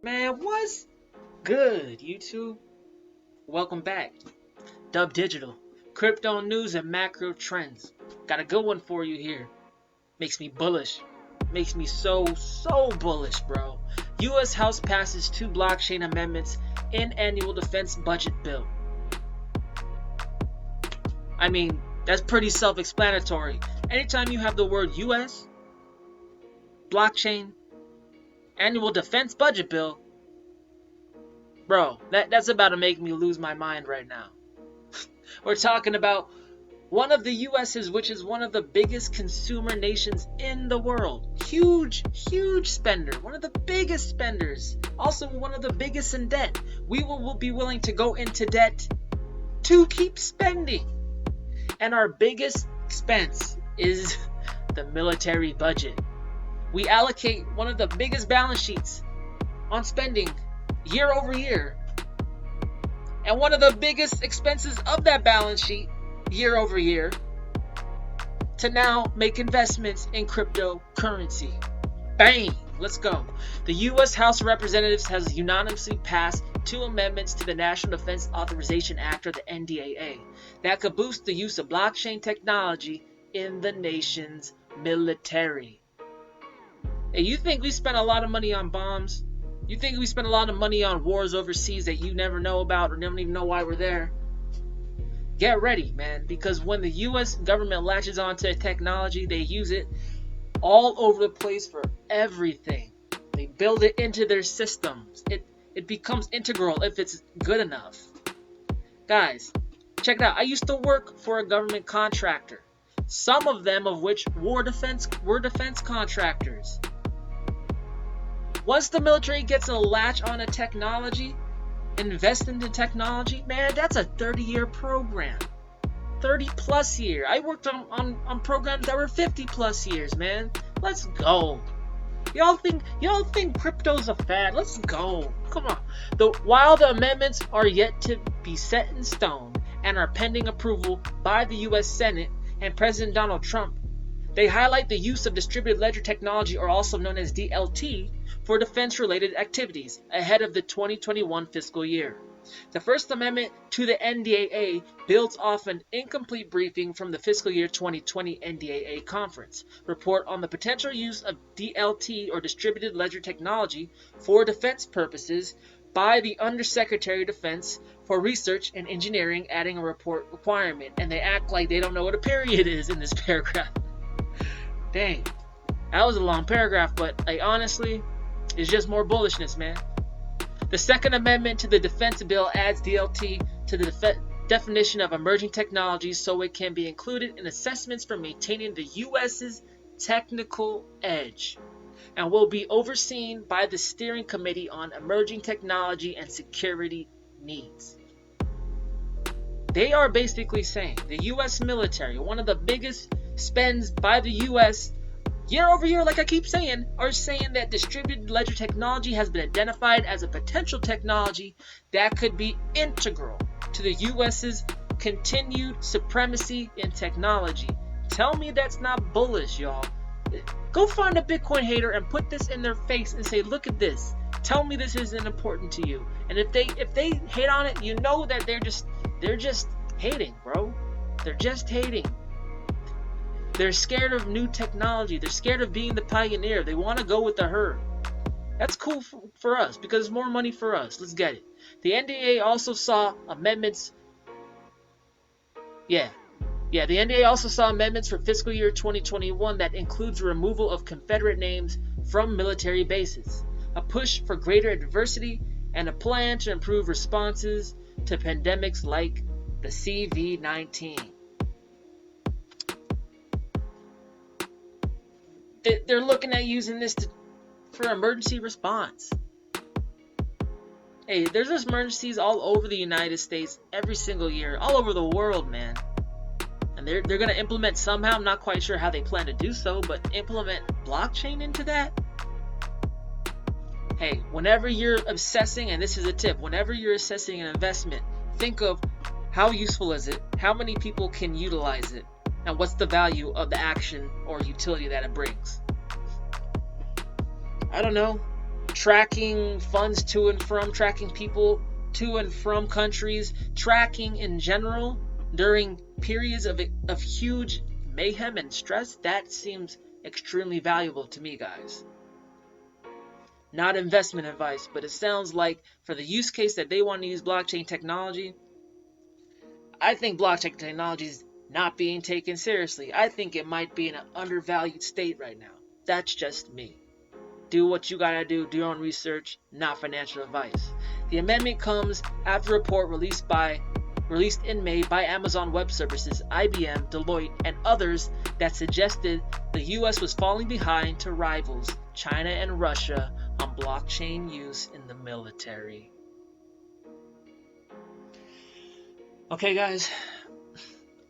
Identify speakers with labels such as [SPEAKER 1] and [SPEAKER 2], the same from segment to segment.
[SPEAKER 1] Man, what's good, YouTube? Welcome back. DubDigital. Crypto news and macro trends. Got a good one for you here. Makes me bullish. Makes me so bullish, bro. U.S. House passes 2 blockchain amendments in annual defense budget bill. I mean, that's pretty self-explanatory. Anytime you have the word U.S., blockchain, annual defense budget bill, bro, that's about to make me lose my mind right now. We're talking about one of the US's, which is one of the biggest consumer nations in the world. Huge spender. One of the biggest spenders. Also one of the biggest in debt. We will be willing to go into debt to keep spending. And our biggest expense is the military budget. We allocate one of the biggest balance sheets on spending year over year. And one of the biggest expenses of that balance sheet year over year to now make investments in cryptocurrency. Bang! Let's go. The U.S. House of Representatives has unanimously passed 2 amendments to the National Defense Authorization Act, or the NDAA, that could boost the use of blockchain technology in the nation's military. Hey, you think we spend a lot of money on bombs? You think we spend a lot of money on wars overseas that you never know about or don't even know why we're there? Get ready, man, because when the U.S. government latches onto technology, they use it all over the place for everything. They build it into their systems. It becomes integral if it's good enough. Guys, check it out. I used to work for a government contractor. Some of them of which were defense contractors. Once the military gets a latch on a technology, invest into technology, man, that's a 30-year program. 30 plus year. I worked on programs that were 50 plus years, man. Let's go. Y'all think crypto's a fad? Let's go. Come on. While the amendments are yet to be set in stone and are pending approval by the US Senate and President Donald Trump, they highlight the use of distributed ledger technology, or also known as DLT, for defense-related activities ahead of the 2021 fiscal year. The First Amendment to the NDAA builds off an incomplete briefing from the fiscal year 2020 NDAA conference report on the potential use of DLT, or distributed ledger technology, for defense purposes by the Undersecretary of Defense for Research and Engineering, adding a report requirement. And they act like they don't know what a period is in this paragraph. Dang, that was a long paragraph, but honestly, it's just more bullishness, man. The Second Amendment to the Defense Bill adds DLT to the definition of emerging technologies so it can be included in assessments for maintaining the U.S.'s technical edge, and will be overseen by the Steering Committee on Emerging Technology and Security Needs. They are basically saying the U.S. military, one of the biggest spends by the U.S. year over year, like I keep saying, are saying that distributed ledger technology has been identified as a potential technology that could be integral to the U.S.'s continued supremacy in technology. Tell me that's not bullish, y'all. Go find a Bitcoin hater and put this in their face and say, look at this. Tell me this isn't important to you. And if they hate on it, you know that they're just hating, bro. They're just hating. They're scared of new technology. They're scared of being the pioneer. They want to go with the herd. That's cool for us because it's more money for us. Let's get it. The NDA also saw amendments. The NDA also saw amendments for fiscal year 2021 that includes the removal of Confederate names from military bases, a push for greater diversity, and a plan to improve responses to pandemics like the CV-19. They're looking at using this for emergency response. Hey, there's emergencies all over the United States every single year, all over the world, man. And they're going to implement somehow. I'm not quite sure how they plan to do so, but implement blockchain into that? Hey, whenever you're assessing, and this is a tip, whenever you're assessing an investment, think of how useful is it, how many people can utilize it, and what's the value of the action or utility that it brings. I don't know. tracking funds to and from, tracking people to and from countries, tracking in general during periods of huge mayhem and stress. That seems extremely valuable to me, guys. Not investment advice, but it sounds like for the use case that they want to use blockchain technology, I think blockchain technology is not being taken seriously. I think it might be in an undervalued state right now. That's just me. Do what you gotta do your own research, not financial advice. The amendment comes after a report released in May by Amazon Web Services, IBM, Deloitte, and others that suggested the US was falling behind to rivals China and Russia on blockchain use in the military. Okay, guys,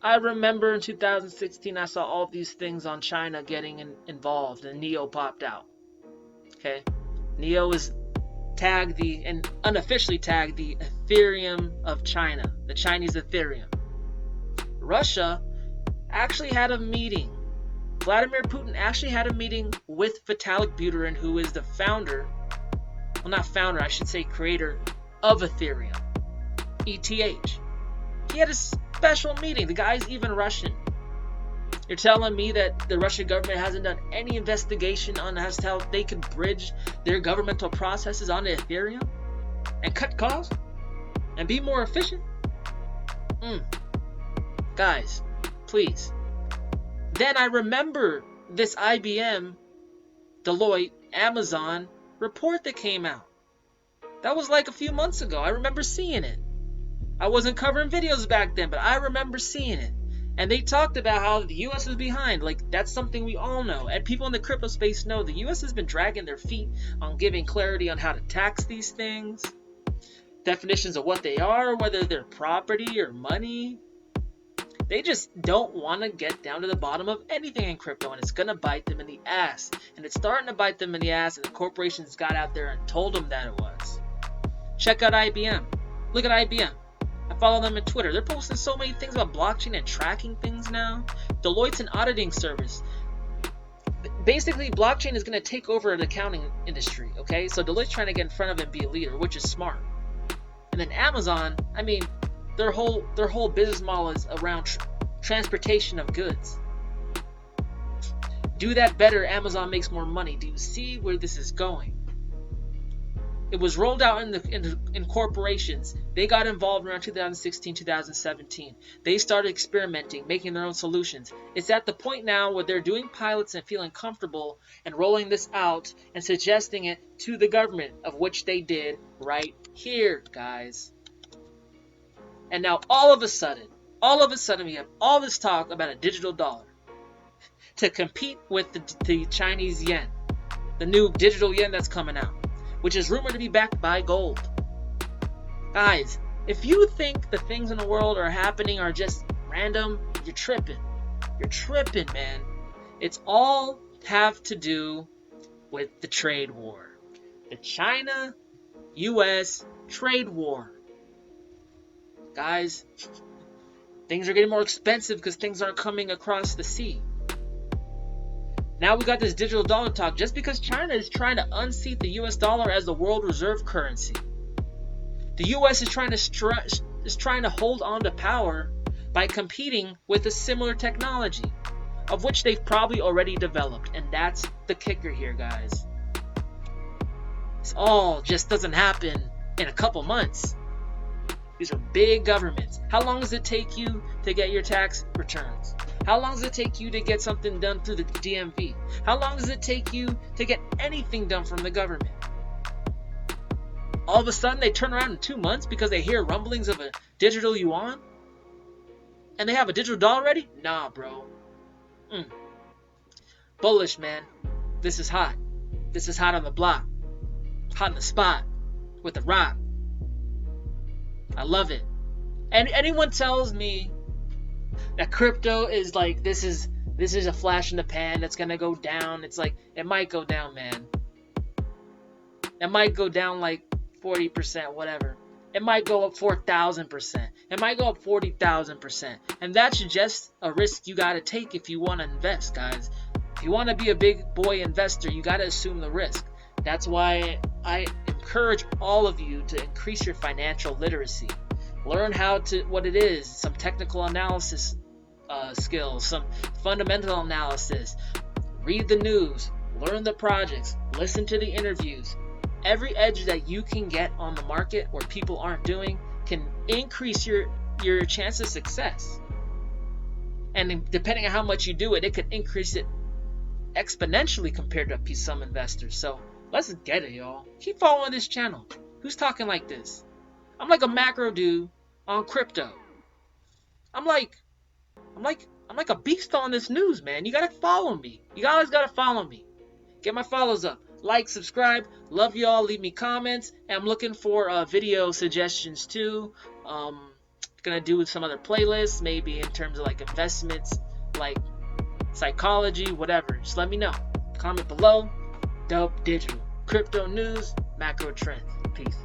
[SPEAKER 1] I remember in 2016 I saw all these things on China getting involved, and NEO popped out. Okay, NEO is tagged and unofficially tagged the Ethereum of China, the Chinese Ethereum. Russia actually had a meeting. Vladimir Putin actually had a meeting with Vitalik Buterin, who is the founder, well, not founder, I should say creator of Ethereum, ETH. He had a special meeting. The guy's even Russian. You're telling me that the Russian government hasn't done any investigation on how they can bridge their governmental processes onto Ethereum and cut costs and be more efficient? Guys, please. Then I remember this IBM, Deloitte, Amazon report that came out. That was like a few months ago. I remember seeing it. I wasn't covering videos back then, but I remember seeing it. And they talked about how the US is behind. Like, that's something we all know. And people in the crypto space know the US has been dragging their feet on giving clarity on how to tax these things, definitions of what they are, whether they're property or money. They just don't want to get down to the bottom of anything in crypto, and it's going to bite them in the ass. And it's starting to bite them in the ass, and the corporations got out there and told them that it was. Check out IBM. Look at IBM. I follow them on Twitter. They're posting so many things about blockchain and tracking things now. Deloitte's an auditing service. Basically, blockchain is going to take over the accounting industry, okay? So Deloitte's trying to get in front of it and be a leader, which is smart. And then Amazon, I mean, their whole business model is around transportation of goods. Do that better, Amazon makes more money. Do you see where this is going? It was rolled out in corporations. They got involved around 2016, 2017. They started experimenting, making their own solutions. It's at the point now where they're doing pilots and feeling comfortable and rolling this out and suggesting it to the government, of which they did right here, guys. And now all of a sudden, we have all this talk about a digital dollar to compete with the Chinese yen, the new digital yen that's coming out, which is rumored to be backed by gold. Guys, if you think the things in the world are happening are just random, you're tripping. You're tripping, man. It's all have to do with the trade war. The China-US trade war. Guys, things are getting more expensive because things aren't coming across the sea. Now we got this digital dollar talk just because China is trying to unseat the US dollar as the world reserve currency. The US is trying to hold on to power by competing with a similar technology, of which they've probably already developed. And that's the kicker here, guys. This all just doesn't happen in a couple months. These are big governments. How long does it take you to get your tax returns? How long does it take you to get something done through the DMV? How long does it take you to get anything done from the government? All of a sudden they turn around in 2 months because they hear rumblings of a digital yuan? And they have a digital dollar ready? Nah, bro. Bullish, man. This is hot. This is hot on the block. Hot on the spot. With the rock. I love it. And anyone tells me that crypto is like this is a flash in the pan that's gonna go down, it's like it might go down, man. It might go down like 40%, whatever. It might go up 4,000%. It might go up 40,000%. And that's just a risk you gotta take if you want to invest, guys. If you want to be a big boy investor, you gotta assume the risk. That's why I encourage all of you to increase your financial literacy. Learn what it is, some technical analysis skills, some fundamental analysis. Read the news, learn the projects, listen to the interviews. Every edge that you can get on the market where people aren't doing can increase your chance of success. And depending on how much you do it, it could increase it exponentially compared to some investors. So let's get it, y'all. Keep following this channel. Who's talking like this? I'm like a macro dude on crypto. I'm like a beast on this news, man. You gotta follow me. You always gotta follow me. Get my follows up. Like, subscribe. Love y'all. Leave me comments. And I'm looking for video suggestions too. Gonna do some other playlists, maybe in terms of like investments, like psychology, whatever. Just let me know. Comment below. DubDigital. Crypto news, macro trends. Peace.